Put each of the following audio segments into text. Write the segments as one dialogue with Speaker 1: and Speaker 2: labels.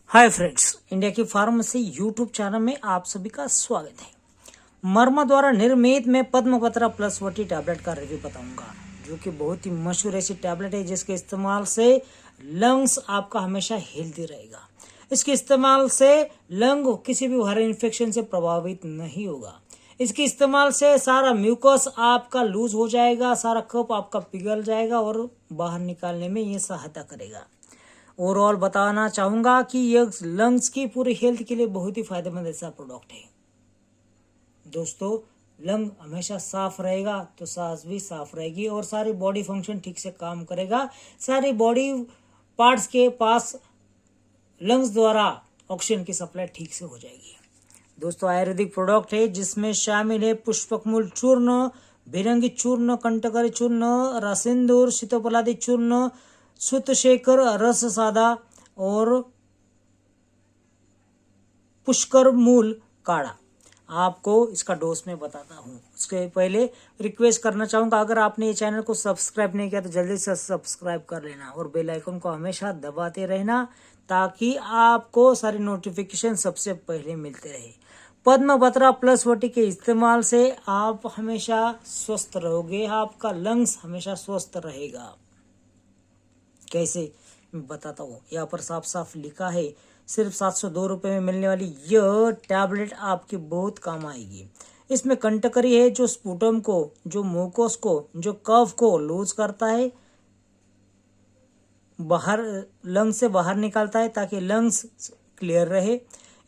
Speaker 1: Hi friends, India की pharmacy YouTube channel में आप सभी का स्वागत है। मर्मा द्वारा निर्मित मैं पद्मपत्रा प्लस वटी टैबलेट का रिव्यू बताऊंगा, जो कि बहुत ही मशहूर ऐसी टैबलेट है जिसके इस्तेमाल से लंग्स आपका हमेशा हेल्दी रहेगा। इसके इस्तेमाल से लंग किसी भी वायरल इन्फेक्शन से प्रभावित नहीं होगा। इसके इस्तेमाल से सारा म्यूकस आपका लूज हो जाएगा, सारा कफ आपका पिघल जाएगा और बाहर निकालने में ये सहायता करेगा। ओवरऑल बताना चाहूंगा कि यह लंग्स की पूरी हेल्थ के लिए बहुत ही फायदेमंद ऐसा प्रोडक्ट है। दोस्तों, लंग हमेशा साफ रहेगा तो सांस भी साफ रहेगी और सारी बॉडी फंक्शन ठीक से काम करेगा। सारी बॉडी पार्ट्स के पास लंग्स द्वारा ऑक्सीजन की सप्लाई ठीक से हो जाएगी। दोस्तों, आयुर्वेदिक प्रोडक्ट है जिसमें शामिल है पुष्पकमूल चूर्ण, भिरंगी चूर्ण, कंटकरी चूर्ण, रसिंदूर, सीतोपलादी चूर्ण, सुतशेखर रस सादा और पुष्कर मूल काढ़ा। आपको इसका डोज में बताता हूँ। उसके पहले रिक्वेस्ट करना चाहूँगा, अगर आपने ये चैनल को सब्सक्राइब नहीं किया तो जल्दी से सब्सक्राइब कर लेना और बेल आइकन को हमेशा दबाते रहना ताकि आपको सारी नोटिफिकेशन सबसे पहले मिलते रहे। पद्मपत्रा प्लस वटी के इस्तेमाल से आप हमेशा स्वस्थ रहोगे, आपका लंग्स हमेशा स्वस्थ रहेगा। कैसे, मैं बताता हूँ। यहाँ पर साफ साफ लिखा है, सिर्फ 702 रुपये में मिलने वाली यह टैबलेट आपकी बहुत काम आएगी। इसमें कंटकरी है जो स्पुटम को, जो मुकोस को, जो कफ को लूज करता है, बाहर लंग्स से बाहर निकालता है ताकि लंग्स क्लियर रहे।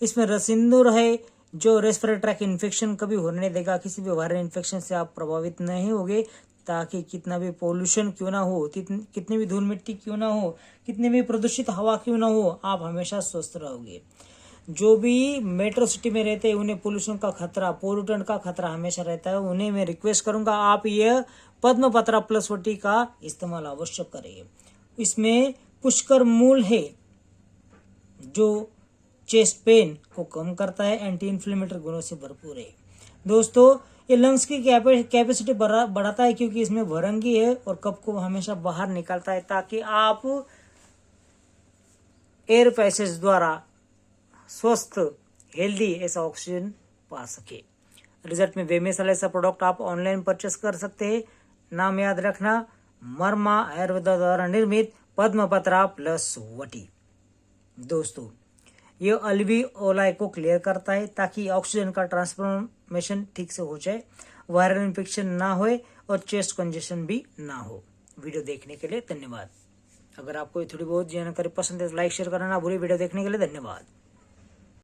Speaker 1: इसमें रसिंदूर है जो रेस्पिरेटरी ट्रैक इन्फेक्शन कभी होने नहीं देगा। किसी भी वायरल इन्फेक्शन से आप प्रभावित नहीं होगे ताकि कितना भी पोल्यूशन क्यों ना हो, कितनी भी धूल मिट्टी क्यों ना हो, कितनी भी प्रदूषित हवा क्यों ना हो, आप हमेशा स्वस्थ रहोगे। जो भी मेट्रो सिटी में रहते हैं उन्हें पोल्यूशन का खतरा, पोल्यूटेंट का खतरा हमेशा रहता है। उन्हें मैं रिक्वेस्ट करूंगा आप यह पद्मपत्रा प्लस वटी का इस्तेमाल अवश्य करें। इसमें पुष्कर मूल है जो चेस्ट पेन को कम करता है, एंटी इन्फ्लेमेटरी गुणों से भरपूर है। दोस्तों, ये लंग्स की कैपेसिटी बढ़ाता है क्योंकि इसमें भरंगी है और कफ को हमेशा बाहर निकालता है ताकि आप एयर पैसेज द्वारा स्वस्थ हेल्दी ऐसा ऑक्सीजन पा सके। रिजल्ट में बेमिसाल ऐसा प्रोडक्ट आप ऑनलाइन परचेस कर सकते हैं। नाम याद रखना, मर्मा आयुर्वेदा द्वारा निर्मित पद्मपत्रा प्लस वटी। दोस्तों, ये अल्वियोलाई को क्लियर करता है ताकि ऑक्सीजन का ट्रांसफॉर्मेशन ठीक से हो जाए, वायरल इन्फेक्शन ना होए और चेस्ट कंजेशन भी ना हो। वीडियो देखने के लिए धन्यवाद। अगर आपको थोड़ी बहुत जानकारी पसंद है तो लाइक शेयर करना ना भूलिए। वीडियो देखने के लिए धन्यवाद।